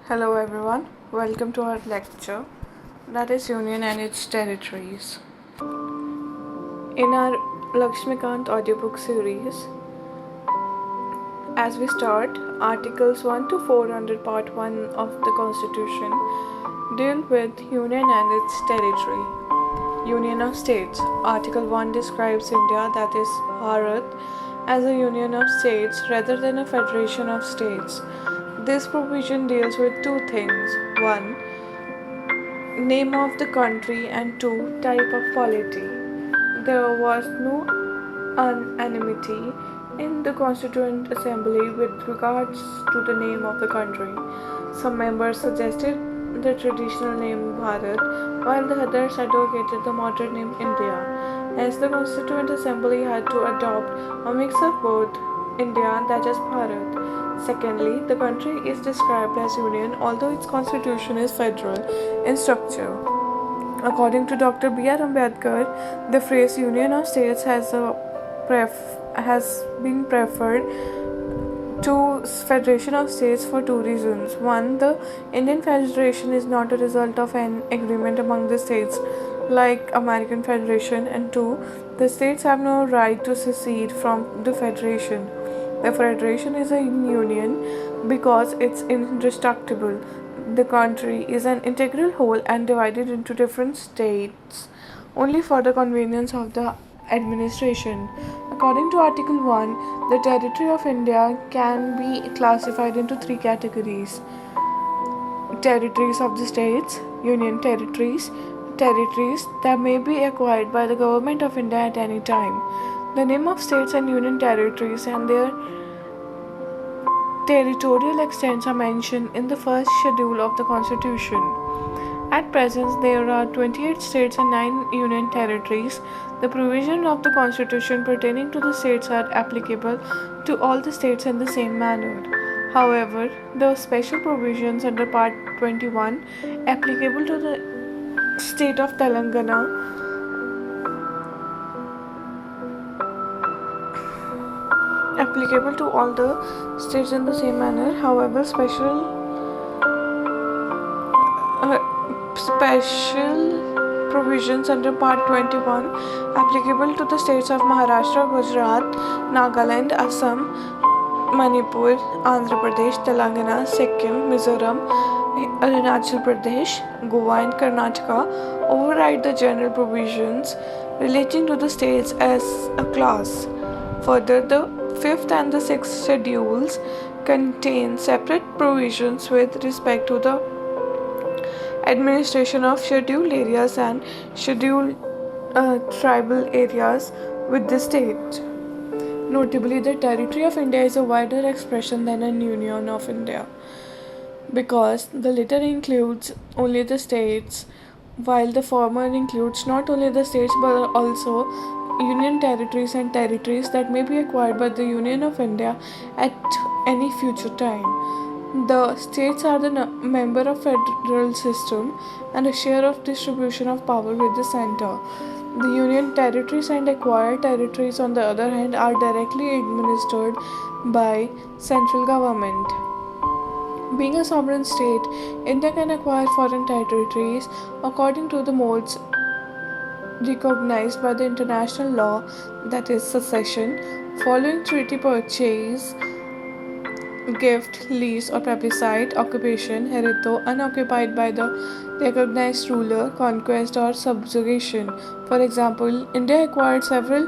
Hello everyone, welcome to our lecture that is Union and its territories. In our Lakshmikant audiobook series, as we start, Articles 1 to 4 under Part 1 of the Constitution deal with Union and its territory. Union of States. Article 1 describes India, that is Bharat, as a union of states rather than a federation of states. This provision deals with two things: 1. Name of the country, and 2. Type of polity. There was no unanimity in the Constituent Assembly with regards to the name of the country. Some members suggested the traditional name Bharat, while the others advocated the modern name India. Hence, the Constituent Assembly had to adopt a mix of both India, that is Bharat. Secondly, the country is described as union, although its constitution is federal in structure. According to Dr. B.R. Ambedkar, the phrase Union of States has been preferred to Federation of States for two reasons. One, the Indian Federation is not a result of an agreement among the states like American Federation, and two, the states have no right to secede from the Federation. The Federation is a union because it's indestructible. The country is an integral whole and divided into different states only for the convenience of the administration. According to Article 1, the territory of India can be classified into three categories: territories of the states, union territories, territories that may be acquired by the government of India at any time. The name of states and union territories and their territorial extents are mentioned in the first schedule of the Constitution. At present, there are 28 states and 9 union territories. The provisions of the Constitution pertaining to the states are applicable to all the states in the same manner. However, the special provisions under Part 21 applicable to the state of Telangana applicable to all the states in the same manner. However, special provisions under Part 21 applicable to the states of Maharashtra, Gujarat, Nagaland, Assam, Manipur, Andhra Pradesh, Telangana, Sikkim, Mizoram, Arunachal Pradesh, Goa and Karnataka override the general provisions relating to the states as a class. Further, the 5th and the 6th schedules contain separate provisions with respect to the administration of scheduled areas and scheduled tribal areas with the state. Notably, the territory of India is a wider expression than an Union of India, because the latter includes only the states, while the former includes not only the states but also union territories and territories that may be acquired by the Union of India at any future time. The states are the member of federal system and a share of distribution of power with the center. The union territories and acquired territories, on the other hand, are directly administered by central government. Being a sovereign state, India can acquire foreign territories according to the modes recognized by the international law, that is succession, following treaty, purchase, gift, lease or plebiscite, occupation, heritho, unoccupied by the recognized ruler, conquest or subjugation. For example, India acquired several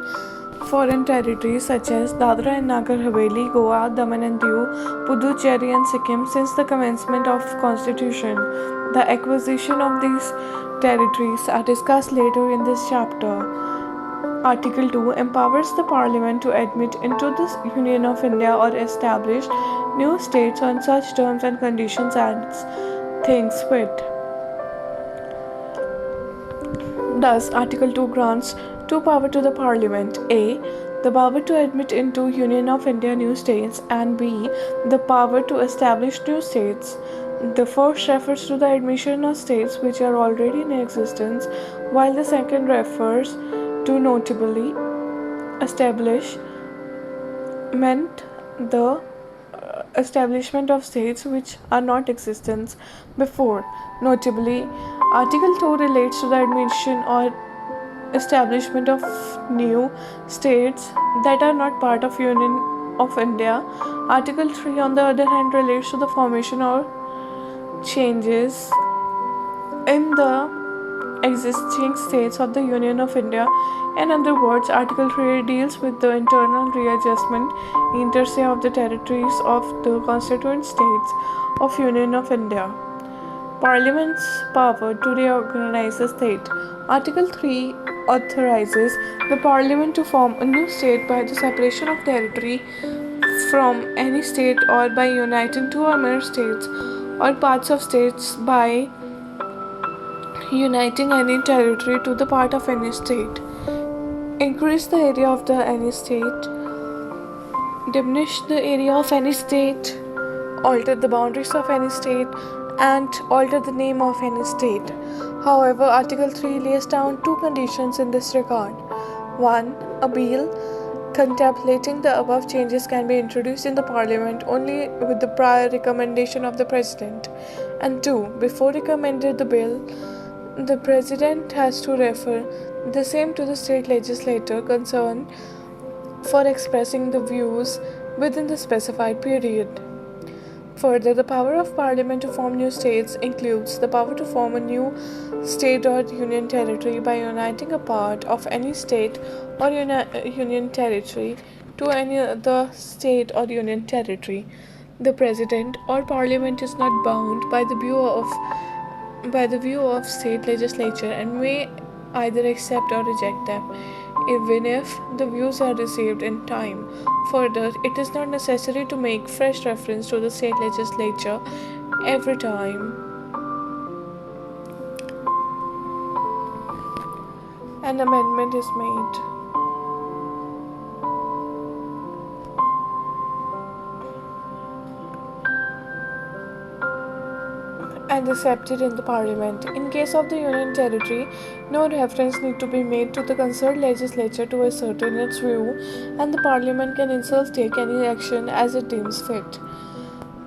foreign territories such as Dadra and Nagar Haveli, Goa, Daman and Diu, Puducherry and Sikkim since the commencement of Constitution. The acquisition of these territories are discussed later in this chapter. Article 2 empowers the Parliament to admit into the Union of India or establish new states on such terms and conditions as thinks fit. Thus, Article 2 grants two power to the Parliament: A. The power to admit into Union of India new states, and B. The power to establish new states. The first refers to the admission of states which are already in existence, while the second refers to notably establishment the establishment of states which are not existence before. Notably, Article 2 relates to the admission or establishment of new states that are not part of Union of India. Article 3 on the other hand relates to the formation or changes in the existing states of the Union of India. In other words, Article 3 deals with the internal readjustment inter se of the territories of the constituent states of Union of India. Parliament's power to reorganize the state. Article 3 authorizes the Parliament to form a new state by the separation of territory from any state or by uniting two or more states or parts of states by uniting any territory to the part of any state, increase the area of the any state, diminish the area of any state, alter the boundaries of any state, and alter the name of any state. However, Article 3 lays down two conditions in this regard. 1. A bill contemplating the above changes can be introduced in the Parliament only with the prior recommendation of the President. And 2. Before recommending the bill, the President has to refer the same to the state legislature concerned for expressing the views within the specified period. Further, the power of Parliament to form new states includes the power to form a new state or union territory by uniting a part of any state or union territory to any other state or union territory. The President or Parliament is not bound by the view of state legislature and may either accept or reject them, even if the views are received in time. Further, it is not necessary to make fresh reference to the state legislature every time an amendment is made. And accepted in the Parliament. In case of the Union Territory, no reference need to be made to the concerned legislature to ascertain its view, and the Parliament can itself take any action as it deems fit.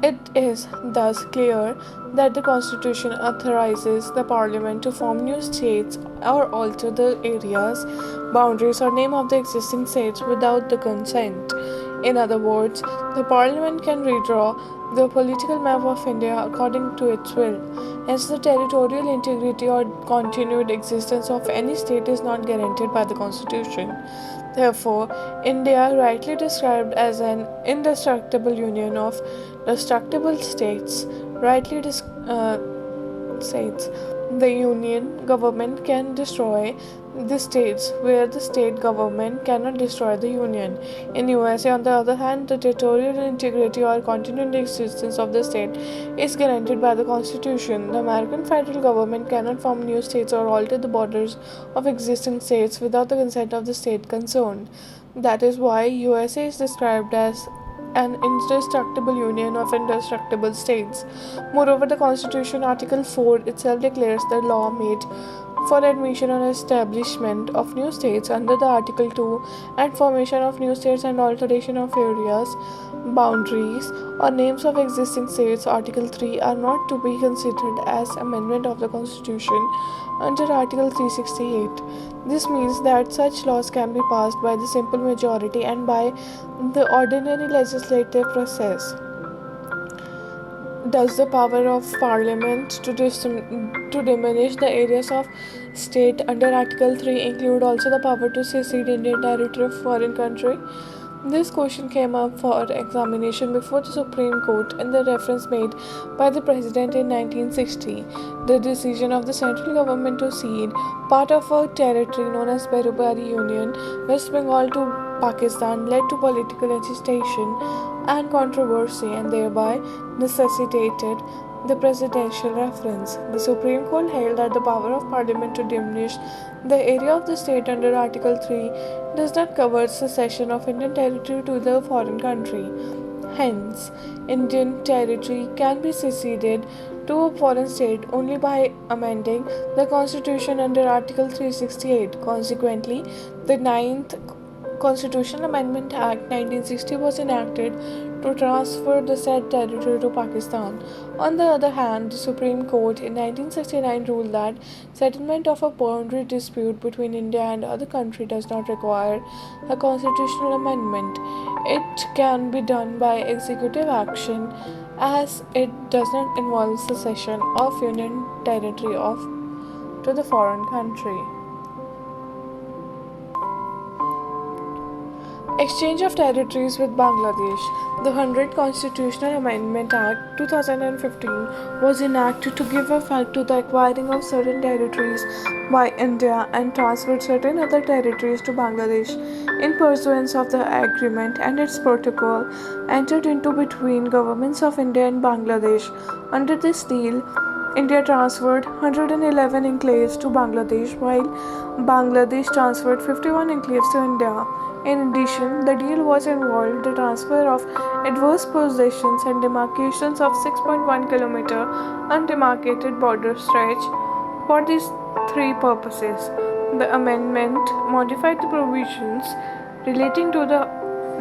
It is thus clear that the Constitution authorizes the Parliament to form new states or alter the areas, boundaries, or name of the existing states without the consent. In other words, the Parliament can redraw the political map of India according to its will. Hence, the territorial integrity or continued existence of any state is not guaranteed by the Constitution. Therefore, India, rightly described as an indestructible union of destructible states, states, the union government can destroy the states where the state government cannot destroy the union. In USA, on the other hand, the territorial integrity or continued existence of the state is guaranteed by the Constitution. The American federal government cannot form new states or alter the borders of existing states without the consent of the state concerned. That is why USA is described as an indestructible union of indestructible states. Moreover, the Constitution, Article 4 itself declares the law made for admission or establishment of new states under the Article 2 and formation of new states and alteration of areas, boundaries, or names of existing states, Article 3, are not to be considered as amendment of the Constitution under Article 368. This means that such laws can be passed by the simple majority and by the ordinary legislative process. Does the power of Parliament to diminish the areas of state under Article 3 include also the power to secede Indian territory of foreign country? This question came up for examination before the Supreme Court in the reference made by the President in 1960. The decision of the central government to cede part of a territory known as Berubari Union, West Bengal, to Pakistan led to political agitation and controversy and thereby necessitated the presidential reference. The Supreme Court held that the power of Parliament to diminish the area of the state under Article 3 does not cover secession of Indian territory to the foreign country. Hence, Indian territory can be seceded to a foreign state only by amending the Constitution under Article 368. Consequently, the 9th Constitutional Amendment Act 1960 was enacted to transfer the said territory to Pakistan. On the other hand, the Supreme Court in 1969 ruled that settlement of a boundary dispute between India and other country does not require a constitutional amendment. It can be done by executive action as it does not involve secession of union territory to the foreign country. Exchange of territories with Bangladesh. The 100th Constitutional Amendment Act 2015 was enacted to give effect to the acquiring of certain territories by India and transferred certain other territories to Bangladesh in pursuance of the agreement and its protocol entered into between governments of India and Bangladesh. Under this deal, India transferred 111 enclaves to Bangladesh while Bangladesh transferred 51 enclaves to India. In addition, the deal was involved the transfer of adverse possessions and demarcations of 6.1 kilometer undemarcated border stretch. For these three purposes, the amendment modified the provisions relating to the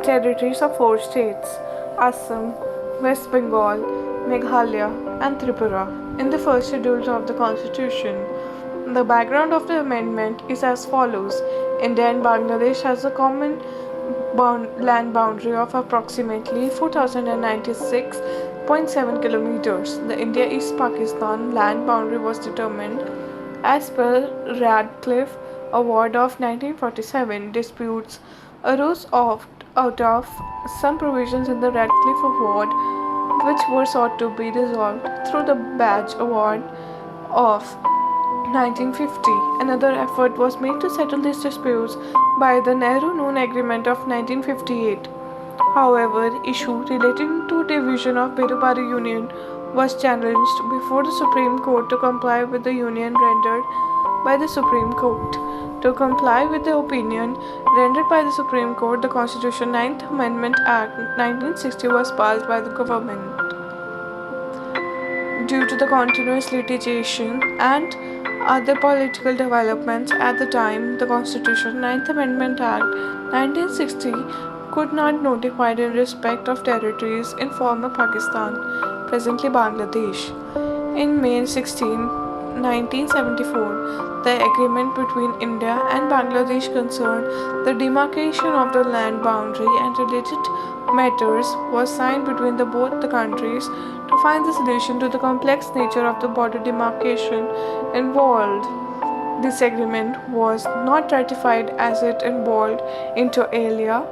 territories of four states: Assam, West Bengal, Meghalaya, and Tripura in the first schedule of the Constitution. The background of the amendment is as follows. India and Bangladesh has a common land boundary of approximately 4,096.7 kilometers. The India-East Pakistan land boundary was determined as per Radcliffe Award of 1947. Disputes arose out of some provisions in the Radcliffe Award which were sought to be resolved through the Badge Award of 1950. Another effort was made to settle these disputes by the Nehru-Noon Agreement of 1958. However, issue relating to division of Birubari Union was challenged before the Supreme Court to comply with the union rendered by the Supreme Court. To comply with the opinion rendered by the Supreme Court, the Constitution 9th Amendment Act 1960 was passed by the government. Due to the continuous litigation and other political developments at the time, the Constitution 9th Amendment Act 1960 could not notify in respect of territories in former Pakistan, presently Bangladesh. In May 16, 1974, the agreement between India and Bangladesh concerned the demarcation of the land boundary and related matters was signed between both the countries to find the solution to the complex nature of the border demarcation involved. This agreement was not ratified as it involved inter alia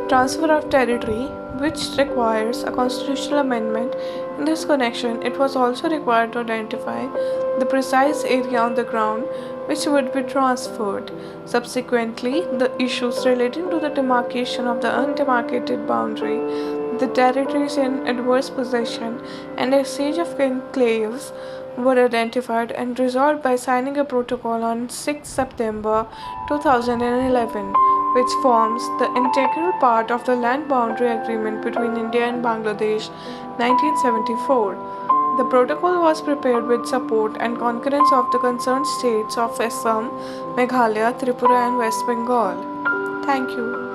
transfer of territory, which requires a constitutional amendment. In this connection, it was also required to identify the precise area on the ground which would be transferred. Subsequently, the issues relating to the demarcation of the undemarcated boundary, the territories in adverse possession, and exchange of enclaves were identified and resolved by signing a protocol on 6 September 2011, which forms the integral part of the land boundary agreement between India and Bangladesh 1974. The protocol was prepared with support and concurrence of the concerned states of Assam, Meghalaya, Tripura, and West Bengal. Thank you.